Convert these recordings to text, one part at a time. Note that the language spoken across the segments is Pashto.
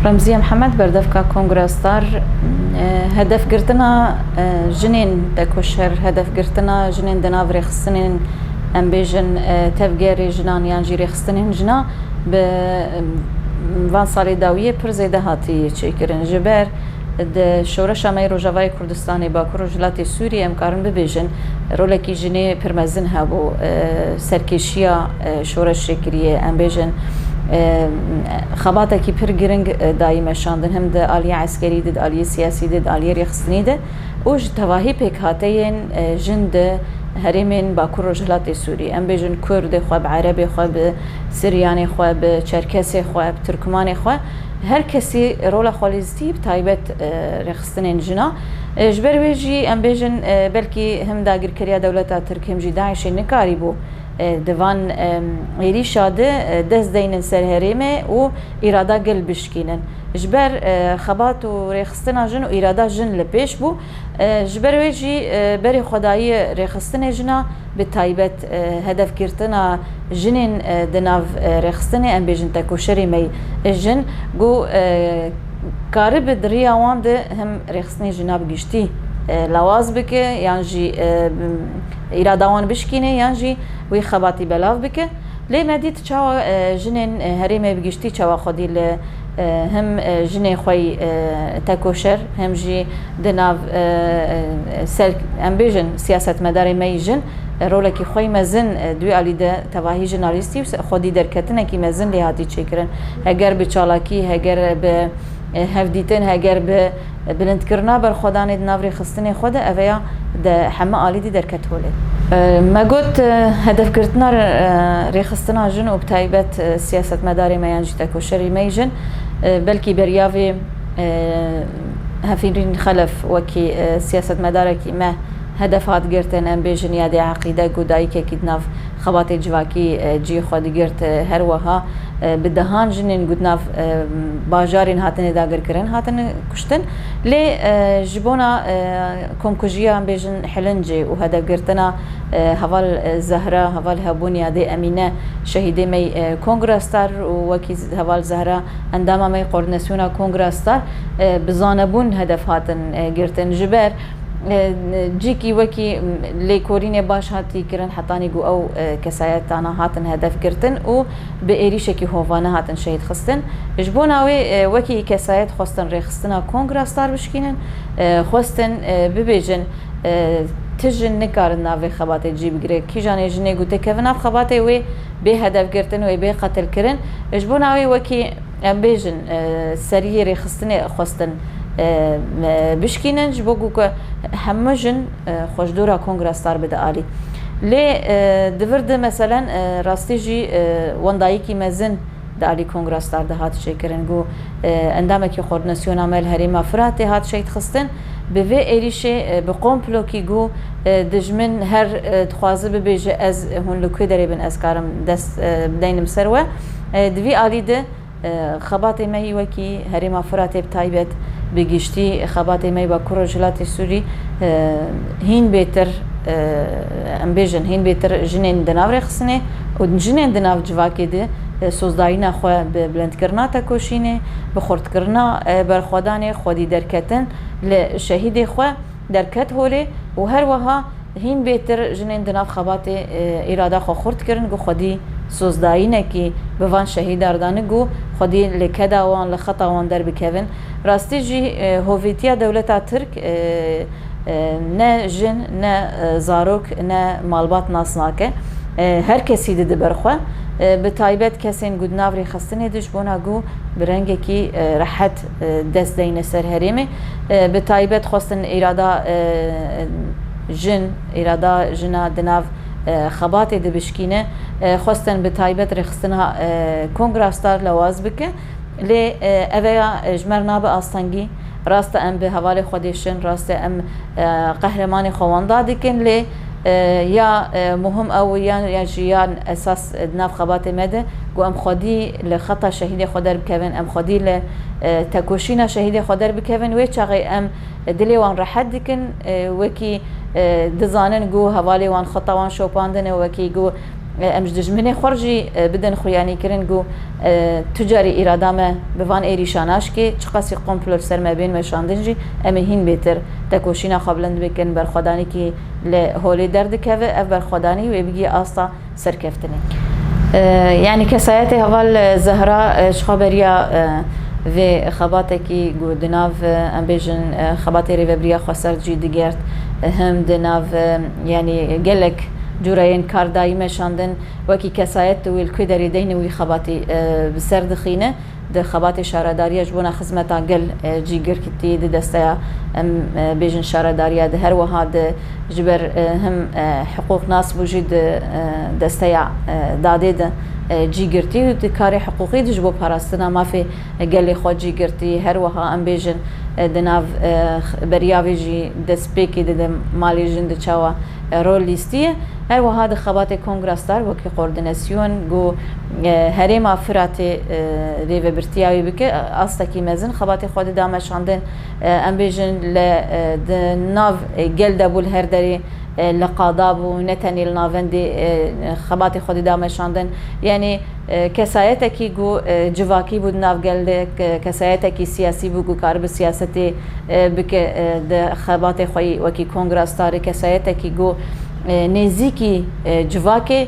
رمزية محمد بردفكا كونغرستار هدف قرتنا جنين تكوشر هدف قرتنا جنين دناف ريخستنين ام بيجن تفجيري جنان يانجي ريخستنين جنا ب وان سالي داوية پر زيده هاتي چيكرن جبر د شورشا مي روجاوای کردستانی باکو روجلاتی سوریه امکارن ببیجن رولکی جنی پرمزن هبو سرکشیا شورش شکریه ام بیجن خباته کی پر گرنگ دائم شاندن هم د عالی عسکری د عالی سیاسی د عالی رخصنی د اوج تواهی پک هاتین جند هرمین باکو روجلاتی سوریه ام بیجن کرد خواب عربی خواب سریانی خواب چرکسی خواب ترکمانی خواب هر کسی رول خالصی بتایبت رخصتن جنا جبر ویجی ام بیجن بلکی هم داگر کریا دولت ترک هم جی داعش نکاری بو دوان ایری شاده دست دینن سر هریمه و اراده گل بشکینن جبر خبات و رخصتن جن و اراده جن لپیش بو جبر ویجی بری خدایی رخصتن جنا بتایبت هدف کردن جنین دناو رخصتن ام بیجن تکوشری می جن گو کاری به دریا واند هم رخصتن جناب گشتی لواز بکه یعنی ایرادوان بشکینه یعنی وی خباتی بلاف بکه لی مدید چاو جنین هریمه بگشتی چاو خودی ل هم جنی خوی تکوشر هم جی دناو سر ام بیجن سیاست مداری می جن رولکی خوی مزن دوی علی ده تواهی جنالیستی خودی درکتنه کی مزن لیهاتی چکرن هگر به چالاکی هگر به هفدیتن هگر به بلند کرنا بر خودان ناوری خستنی خود اویا ده همه عالی دی درکت هوله ما قلت هدف کردنا ریخستنا جن و بتایبت سیاست مداری میانجی تکوشری میجن بلکی بریاوی هفیرین خلف وکی سیاست مداری که ما هدفات گرتن ام بیجن یادی عقیده گودایی که کدناف خبات جواکی جی خود گرت هر وها بدهان جنین گودناف باجارین هاتن داگر کرن هاتن کشتن لی جبونا کمکوجیا ام بیجن حلنجی و هدف گرتنا هوال زهرا هوال هبون یادی امینه شهیده می کنگرستار و وکی هوال زهرا اندام می قرنسیونا کنگرستار بزانبون هدف هاتن گرتن جبر جيكي وكي ليكورين باش هاتي كرن حطاني جو او كسايات انا هاتن هدف كرتن و بإيريشكي هوفانا هاتن شهيد خستن جبوناوي وكي كسايات خستن ريخستنا كونغراستار بشكينن خستن ببيجن تجن نكارن ناوي خباتي جيب غري كي جاني جني قلت كيفنا خباتي وي بهدف كرتن وي به قتل كرن جبوناوي وكي ام بيجن سريه ريخستني خستن بشكينن جبوكو همه جن خوشدورا کنگرستار بده عالی لی دورد مثلا راستیجی وندایی مزن دالی کنگرستار ده هات شی کرن گو اندامه کی خورنسیون عمل هری مفرات هات شی خستن به و ایریشه به قومپلو کی گو دجمن هر تخوازه ببیجه از هون لکوی داری بن از کارم دست بدینم سروه دوی عالی ده خبات مهی وکی هری مفرات بتایبت بگشتی خبات می با کروجلات سوری هین بهتر ام بیجن هین بهتر جنین دناو رخصنه و جنین دناو جواکی ده سوزداینا خو بلند کرنا تکوشینه بخورد کرنا بر خودان خودی درکتن ل شهید خو درکت هوله و هر وها هین بهتر جنین دناو خبات اراده خو خورد کرن گو خودی سوزداینا کی به وان شهید اردانه گو خودی لکدا وان لخطا وان در بکوین راستی جی هویتیا دولت ترک نه جن نه زاروک نه مالبات ناسناکه هر کسی دیده برخوا به تایبت کسین گودناوری خستنه دش بونا گو برنگه کی راحت دست دین سر هریمه به تایبت خواستن اراده جنا دناو خبات ده بشکینه خواستن به تایبت رخصتنها کنگراستار لواز بکه لی اویا جمر ناب آستانگی راست ام به حوال خودشن راست ام قهرمان خوانده دیکن لی یا مهم او یا جیان اساس ناف خبات مده گو ام خودی لخطا شهید خودر بکوین ام خودی ل تکوشینا شهید خودر بکوین و چاقی ام دلی وان راحت دیکن وکی دزانن گو حوالی وان خطا وان شوپاندن وکی گو امش دجمنه خرجی بدن خویانی کرن گو تجاری ایرادا ما بوان ایریشاناش که چقاسی قمپلور سر ما بین مشاندنجی امهین بهتر تکوشینا خبلند بکن برخدانی که لهولی درد که و برخدانی و بگی آستا سرکفتنی يعني كسایت هوال زهرا شخبريا و خباته کی گودناف ام بیژن خباته ریوبریا خسر جی دیگرت هم دناف يعني گلک جورين کاردایی مشاندن وکی کسایت ویل که داری دین وی خباتی بسر دخینه ده خبات شارداری جبونا خدمتا گل جیگر کتی ده دسته ام بیژن شارداری ده هر وها ده جبر هم حقوق ناس بوجود دسته داده ده جیگرتی و کاری حقوقی دش بو پاراستنا ما في گلی خود جیگرتی هر وها ام بیژن دناف بریاوی جی دسپیکی ده مالی جن ده چاوا رول لیستیه هر وها ده خبات کنگرستار وکی کوردیناسیون گو هرما فرات ریو برتیاوی بکه استکی مزن خبات خود دامشاندن ام بیژن ل ناف گل دبول هر دری لقاداب و نتنی النافندی خبات خود دامشاندن یعنی کسایتی گو جواکی بود ناف گل کسایتی سیاسی بود گو کار به سیاستی بکه ده خبات خوی وکی کنگرستار کسایتی گو نزیکی جواکی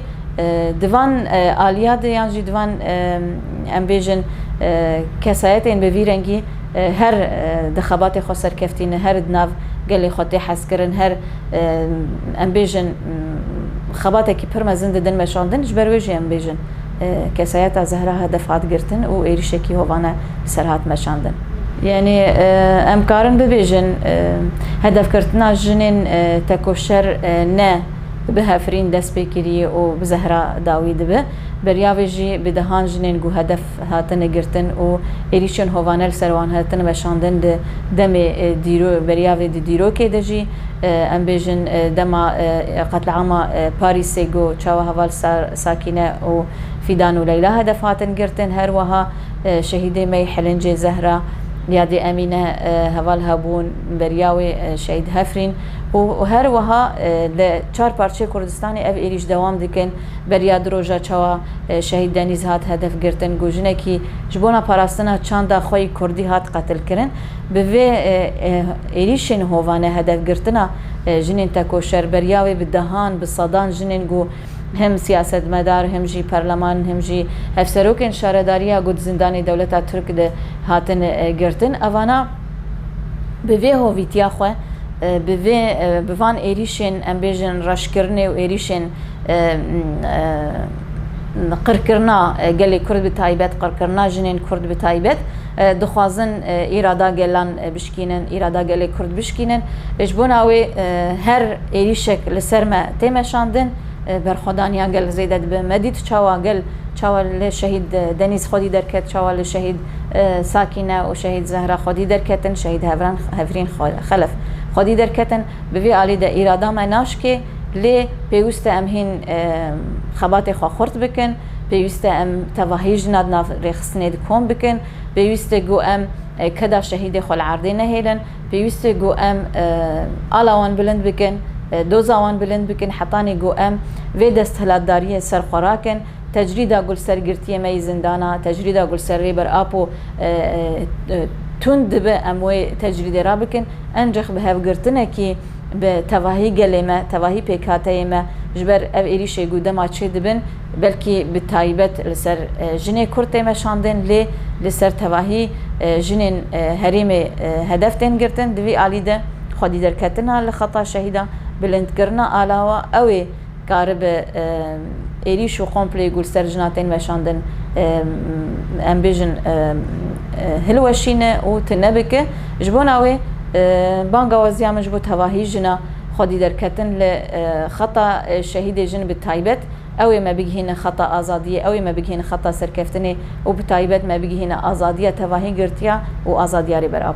دوان آلیاد یعنی دوان ام بیژن کسایتین به ویرنگی هر دخبات خسر کفتین هر دناف گلی خودی حس کردن هر ام بیژن خباتی که پر مزند دن مشاندن جبرویجی ام بیژن کسایت زهرا هدفات گرتن و ایریشکی هوانه سرهات مشاندن يعني امكارن ببيجن هدف كرتنا جنين تكوشر نه بهفرين دست بكري و بزهرا داوي دبه برياوجي بدهان جنين جو هدف هاتن گرتن و ايريشن هوانل سروان هاتن مشاندن دم ديرو برياوي ديرو كي دجي ام بيجن دما قتل عام باريس جو چاو هوال ساكنه و فيدان و ليلى هدف هاتن گرتن هر وها شهيده مي حلنجي زهرا یادی امینه هوال هبون بریاوی شهید هفرین و هر وها ل 4 پارچه کردستانی اف ایریش دوام دکن بریاد روزا چوا شهید دنیز هات هدف گرتن گوجنه کی جبونا پاراستنا چاندا خوی کردی هات قتل کرن به ایریشن هوانه هدف گرتنا جنین تکوشر بریاوی بدهان بصدان جنین گو هم سیاست مدار هم جی پارلمان هم جی هفسروکن شارداریا گود زندانی دولتا ترک ده هاتن گرتن اوانا به هویتیا خو به وان ایریشن ام بیژن رشکرنه و ایریشن قرکرنا گلی کرد به تایبت قرکرنا جنین کرد به تایبت دخوازن ایرادا گلان بشکینن ایرادا گلی کرد بشکینن اجبوناوی هر ایریشک لسر ما تیمشاندن برخدانیا گل زیدت به مدید چاوا گل چاوا شهید دنیز خودی درکت چاوا شهید ساکینه و شهید زهرا خودی درکتن شهید هفرین خلف خودی درکتن به وی علی د اراده مناش که لی پیوست ام هین خبات خو خورد بکن پیوست ام توهیج ند رخصنید کوم بکن پیوست گو ام کدا شهید خل عرضی نهیلن پیوست گو ام آلوان بلند بکن دوزاوان بلند بکن حتانی گو ام و دست هلاداری سر خوراکن تجریدا گل سرگرتی می زندانا تجریدا گل سر ریبر آپو تند به اموی تجریدی را بکن انجخ به هفگرتنه کی به تواهی گلیمه تواهی پیکاته ما جبر او ایریشه گوده ما چه دبن بلکی به تایبت لسر جنه کرته ما شاندن لسر تواهی جنین هریم هدف تن گرتن دوی آلی ده خودی درکتنا لخطا شهیده بلند کرنا علاوه اوی قارب ایریش و قمپلی گل سر جناتین مشاندن ام بیژن هلوشینه و تنبکه جبون اوی بانگا وزیام جبو تواهی جنا خودی درکتن لخطا شهید جن بتایبت اوی ما بگهین خطا آزادیه اوی ما بگهین خطا سرکفتنی و بتایبت ما بگهین آزادیه تواهی گرتیا و آزادیاری براب